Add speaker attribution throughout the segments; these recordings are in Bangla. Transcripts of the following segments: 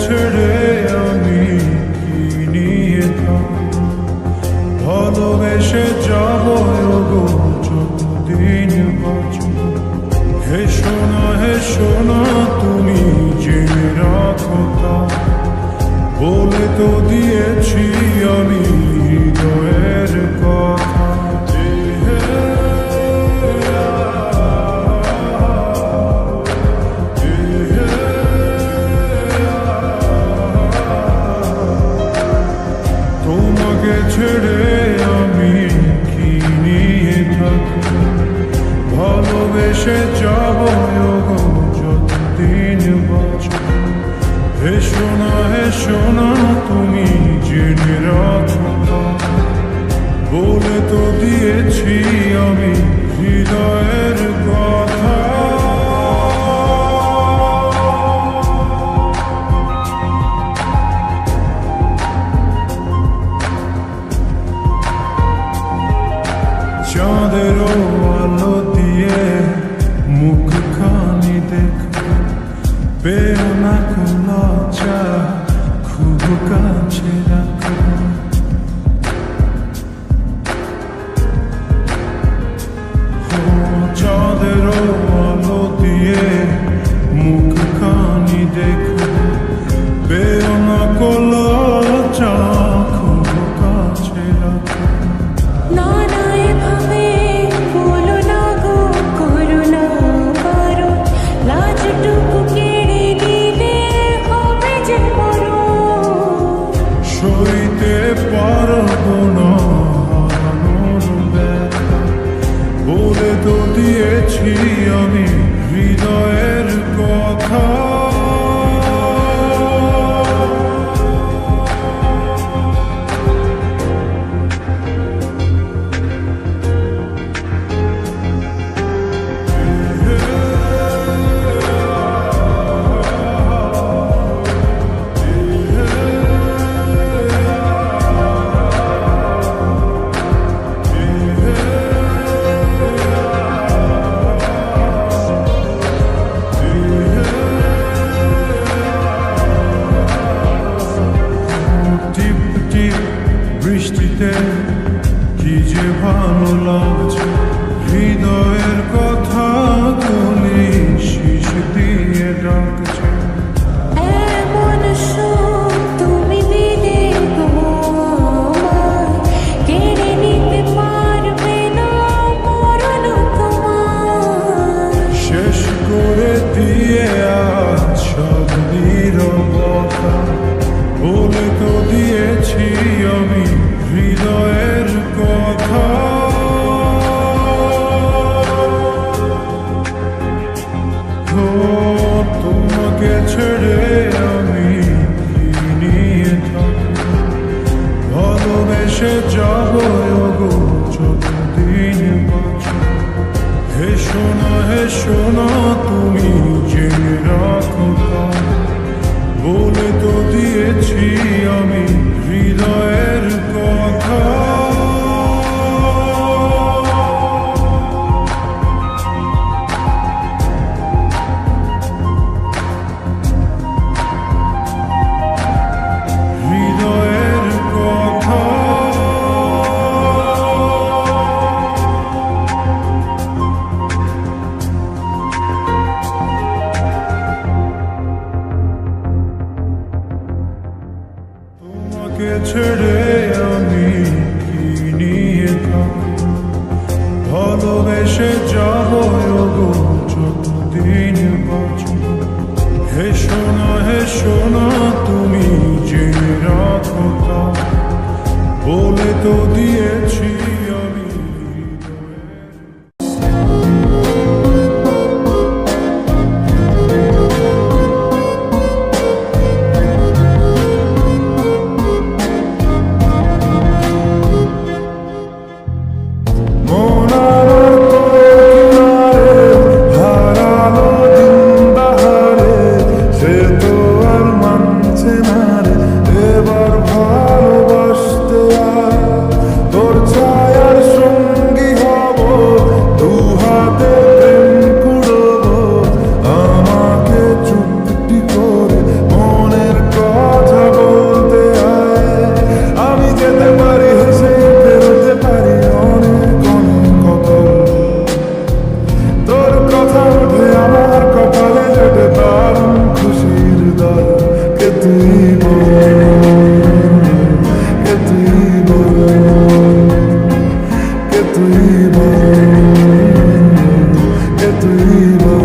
Speaker 1: ছেড়ে আমি কি নিয়ে থাকবো, ভালোবেসে যাব গো যতদিন বাঁচব। হে সোনা তুমি জেনে রাখো তা, বলে তো দিয়েছি আমি হৃদয়ের কথা। তোমাকে ছেড়ে আমি কি নিয়ে থাকবো, ভালোবেসে যাব গো যতদিন বাঁচব। হে সোনা তুমি জেনে রাখো, বলে তো দিয়েছি আমি হৃদয়ের কথা। চাঁদের আলো দিয়ে মুখখানি দেখো, পেও না কোনো চা, খুব কাছে রাখো। চাঁদের আলো দিয়ে মুখখানি দেখো, পেও না কোনো চা, খুব কাছে রাখো। সইতে পারবো না হারানোর ব্যথা, বলে তো দিয়েছি আমি হৃদয়ের কথা। বৃষ্টিতে কি যে ভালো লাগছে, হৃদয়ের কথা তুমি শীষ দিয়ে ডাকছে। শেষ করে দিয়ে আজ সব নীরবতা, বলে তো দিয়েছি আমি হৃদয়ের কথা। তোমাকে ছেড়ে আমি কি নিয়ে থাকবো, ভালোবেসে যাব গো যতদিন বাঁচব। হে সোনা তুমি জেনে রাখো, বলে তো দিয়েছি আমি হৃদয়ের কথা। হৃদয়ের কথা। তোমাকে ছেড়ে আমি কি নিয়ে থাকবো, ভালোবেসে যাব গো যতদিন বাঁচব। হে সোনা তুমি জেনে রাখো, বলে তো দিয়েছি আমি এবার ভালোবাসতে তোর কে তুই বল, কে তুই বল, কে তুই বল, কে তুই বল।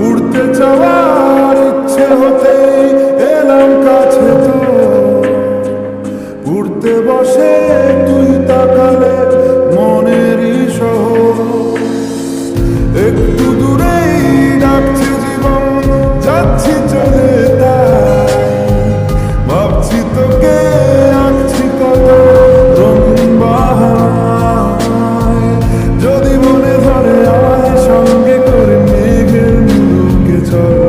Speaker 1: উড়তে যাওয়ার ইচ্ছে হতেই এলাম কাছে তো, উড়তে বসে তুই তাকালে মনেরই শহর, একটু দূরেই ডাকছে জীবন, যাচ্ছি চলে তাই ভাবছি তোকে, আঁকছি কত রঙিন বাহার, যদি মনে ধরে আয় সঙ্গে করে মেঘের মুলুকে চল,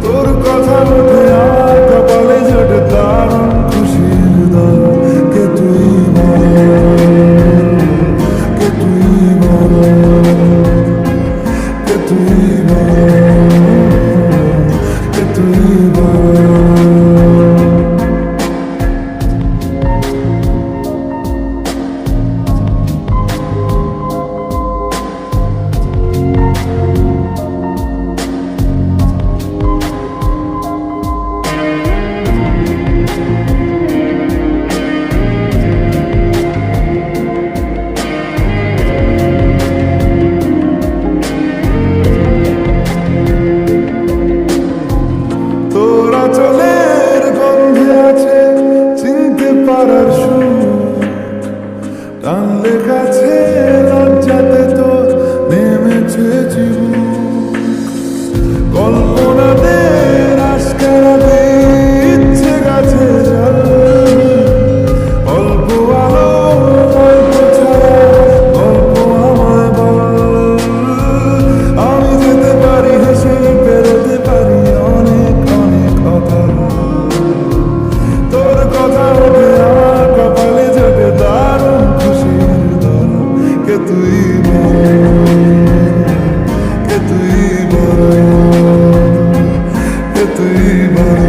Speaker 1: তোর কথা উঠে আর কপালে জোটে দারুণ খুশির দল, কে তুই বল, কে তুই বল, কে তুই বল, কে তুই বল। তোরা চলের গন্ধে আছে চিনতে পারার সুর, টানলে কাছে লজ্জাতে তো নেমেছে জীবন, কল্পনাতে রাস্কারাতে ইচ্ছে গাছে জল, অল্প আলো অল্প ছায়া অল্প আমায় বল, আমি যেতে পারি হেসেই বেরোতে পারি অনেক অনেক কথা, তোর কথা ওঠে আমার কপালে জোটে দারুণ খুশির দল, কে তুই বল, কে তুই বল, কে তুই বল,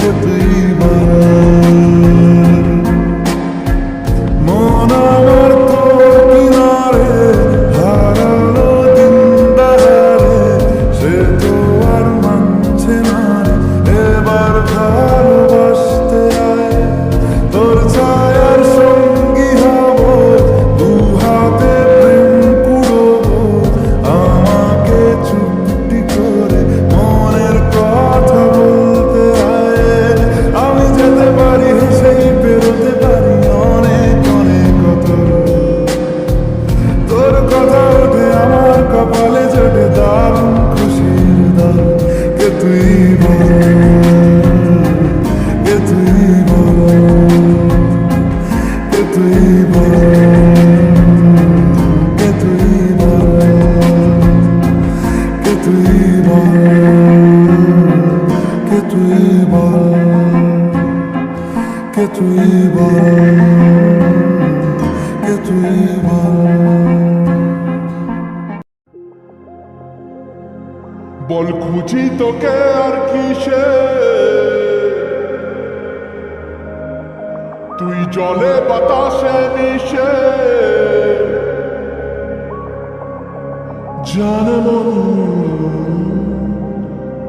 Speaker 1: কে তুই বল। মন আমার তোর কিনারে হারালো দিন বাহারে, সে তো আর মানছে না রে, এবার ভালোবাসতে আয়, তোর ছায়ার সঙ্গী হব, দু হাতে প্রেম কুড়োবো, আমাকে চুপটি করে মনের কথা বলতে আয়, আমি যেতে পারি হেসেই পেরোতে পারি অনেক অনেক কথা, তোর কথা ওঠে আমার কপালে জোটে দারুণ খুশির দল, কে তুই বল, কে তুই বল, কে তুই বল, কে তুই বল, কে তুই বল, কে তুই বল, কে তুই বল, কে তুই বল। বল খুঁজি তোকে আর কিসে, তুই জলে বাতাসে মিশে, জানে মন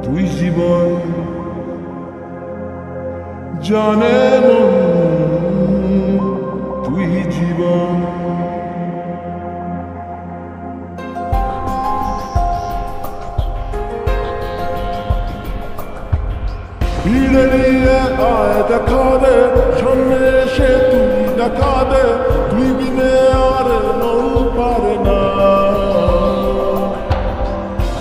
Speaker 1: তুই জীবন, জানে মন তুই জীবন। ভিড়ে নিয়ে আয় দেখা দে, সামনে এসে তুই দেখা দে, তুই বিনে আর নৌ পারে না,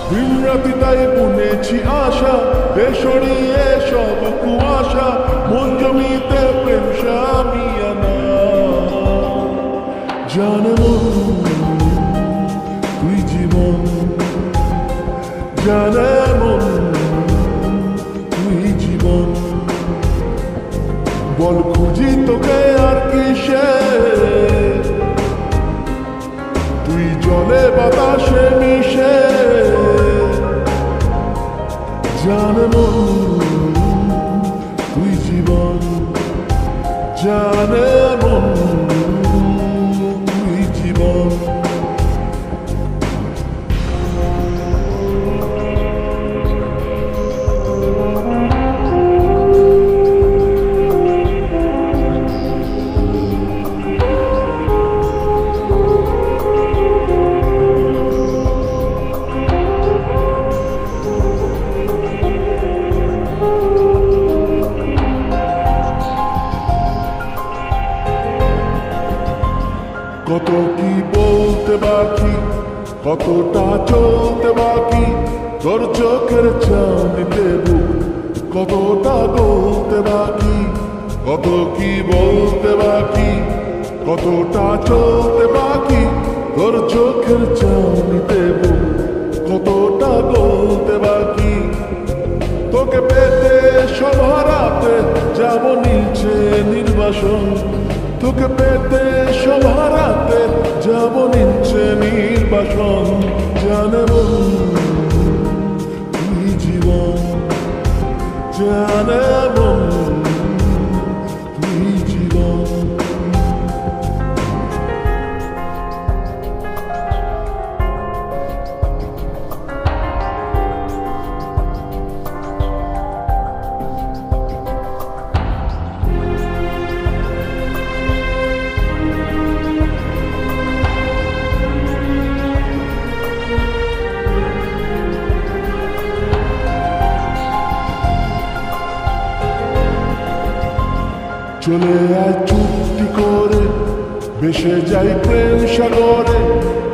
Speaker 1: দিন রাতি তাই বুনেছি আশা, বেসরিয়ে সব কুয়াশা, মন জমিতে প্রেম সামিয়ানা, জানে মন তুই জীবন, জানে মন বল খুঁজি তোকে আর কিসে, তুই জলে বাতাসে মিশে। জান মন তুই জীবন, জানে মন তুই জীবন। কত কি বলতে বাকি, কতটা চলতে বাকি, তোর চোখের চাঁদিতে বুক কতটা গলতে বাকি। কত কি বলতে বাকি, কতটা চলতে বাকি, তোর চোখের চাঁদিতে বুক কতটা গলতে বাকি। তোকে পেতে সব হারাতে যাব নিচে নির্বাসন, তোকে পেতে সব হারাতে যাব নিচে নির্বাসন। জানে মন তুই জীবন, জানে মন তুই জীবন। চলে আয় চুক্তি করে, ভেসে যাই প্রেম সাগরে।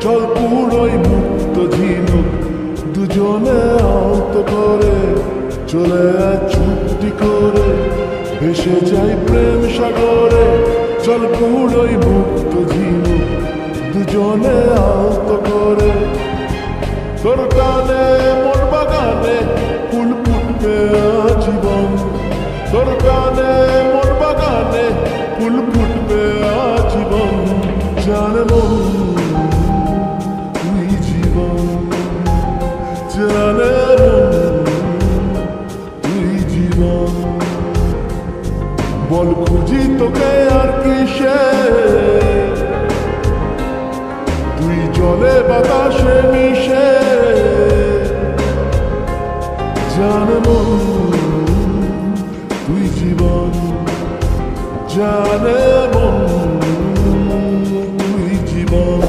Speaker 1: চল পুরোই মুক্ত ঝিনুক দুজনে আহত করে। চলে আয় চুক্তি করে, ভেসে যাই প্রেম সাগরে। চল পুরোই মুক্ত ঝিনুক দুজনে আহত করে। তোর গানে মোর বাগানে ফুল ফুটবে আজীবন, তোর গানে মোর বাগানে ফুল ফুটবে আজীবন। জানে মন তুই জীবন, জানে মন তুই জীবন। বল খুঁজি তোকে আর কিসে, তুই জলে বাতাসে মিশে। জানে মন তুই জীবন, জানে মন তুই জীবন।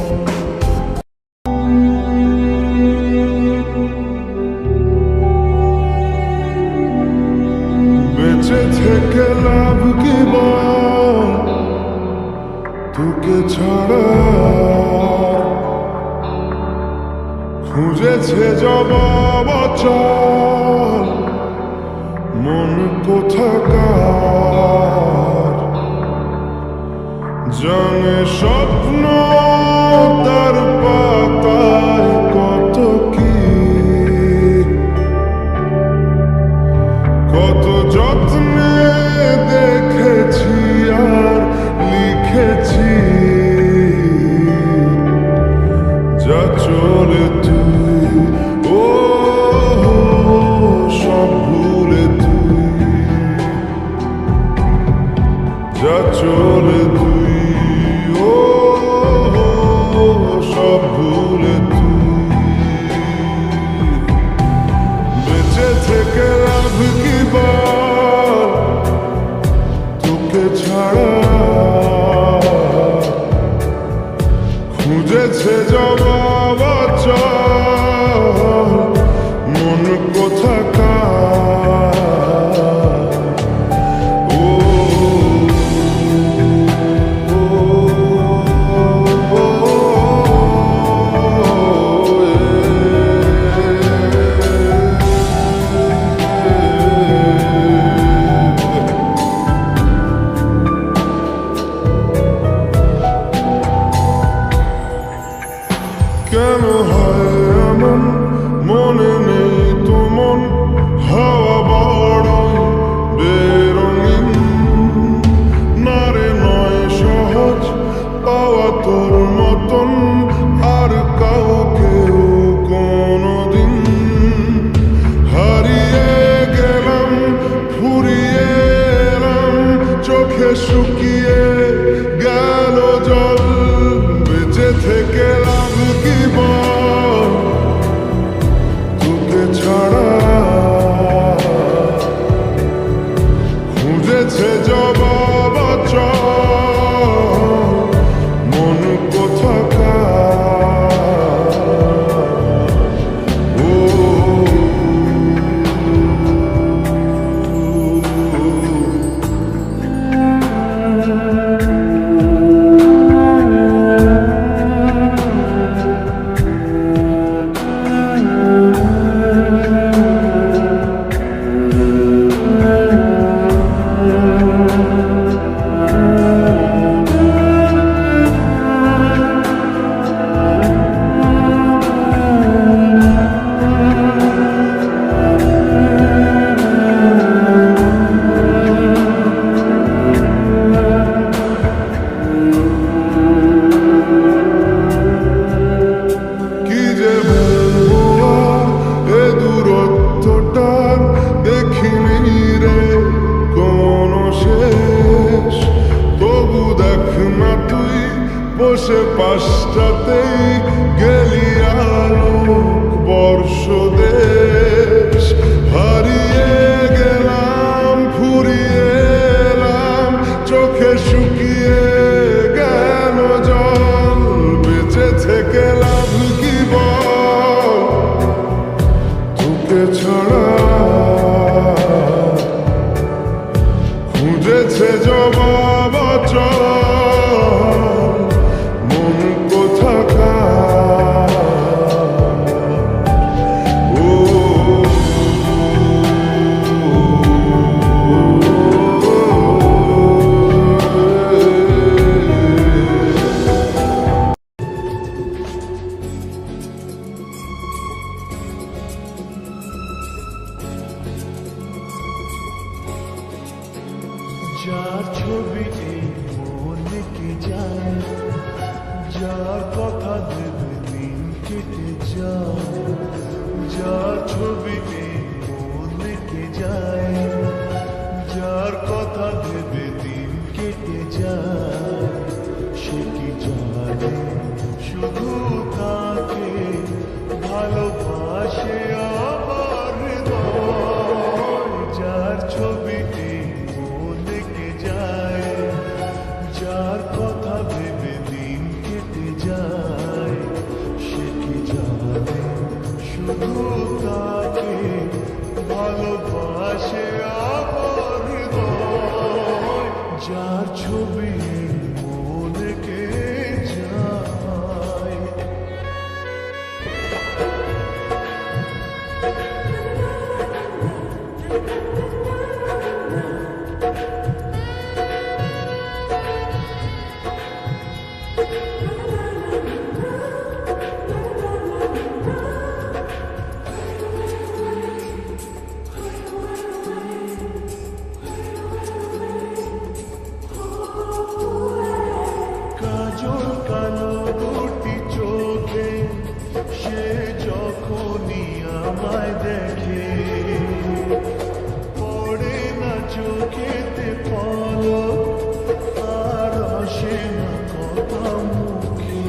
Speaker 1: বেঁচে থেকে লাভ কি বল, তোকে ছাড়া খুঁজেছে জবাব অচল মন কোথাকার। জানে স্বপ্ন তার পাতায় কত কি, কত যত্নে দেখেছি আর লিখেছি। যা চলে তুই ও সব ভুলে তুই, যা চলে তুই ও সব ভুলে তুই। বেঁচে থেকে লাভ কি বল, সে পাশটাতেই গেলি আলোক বর্ষ দেশ হারিয়ে গেলাম ফুরিয়ে এলাম চোখে শুকিয়ে গেল জল বেঁচে থেকে লাভ কি বল তোকে ছাড়া খুঁজেছে জবাব অচল মন কোথাকার ও
Speaker 2: যার ছবিতে মনে কে যায় যার কথা ভেবে দিন কেটে যায় যার ছবিতে মনে কে যায় যার কথা ভেবে দিন কেটে যায় সে কি জানে শুধু তাকে ভালোবাসে আমার হৃদয় যার ছবিতে যার কথা ভেবে দিন কেটে যায় সে কি জানে শুধু তাকে ভালোবাসে আমার হৃদয় যার ছবি মনে কে যায় কাজল কালো দুটি চোখে সে যখনই আমায় দেখে পড়ে না চোখেতে পলক আর আসে না কথা মুখে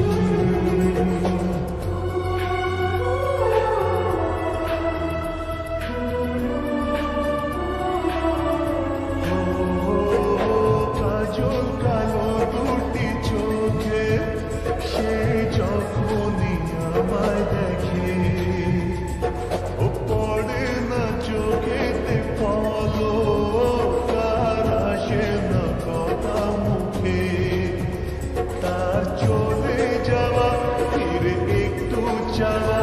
Speaker 2: কাজল কালো দুটি চোখে সে যখনই আমায় দেখে ও পড়ে না চোখেতে পলক আর আসে না কথা মুখে তার চলে যাওয়া ফিরে একটু চাওয়া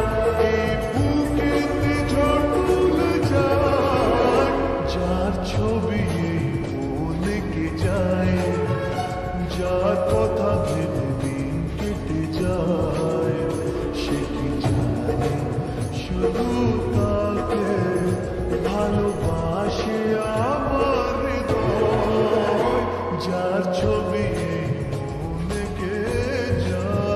Speaker 2: এই বুকেতে ঝড় তুলে যায় যার ছবি মনে কে যায় যার কথা ভেবে দিন কেটে যায় সে কি জানে শুধু তাকে ভালোবাসে আমার হৃদয় যার ছবি মনে কে যায়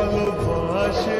Speaker 2: ভালোবাসে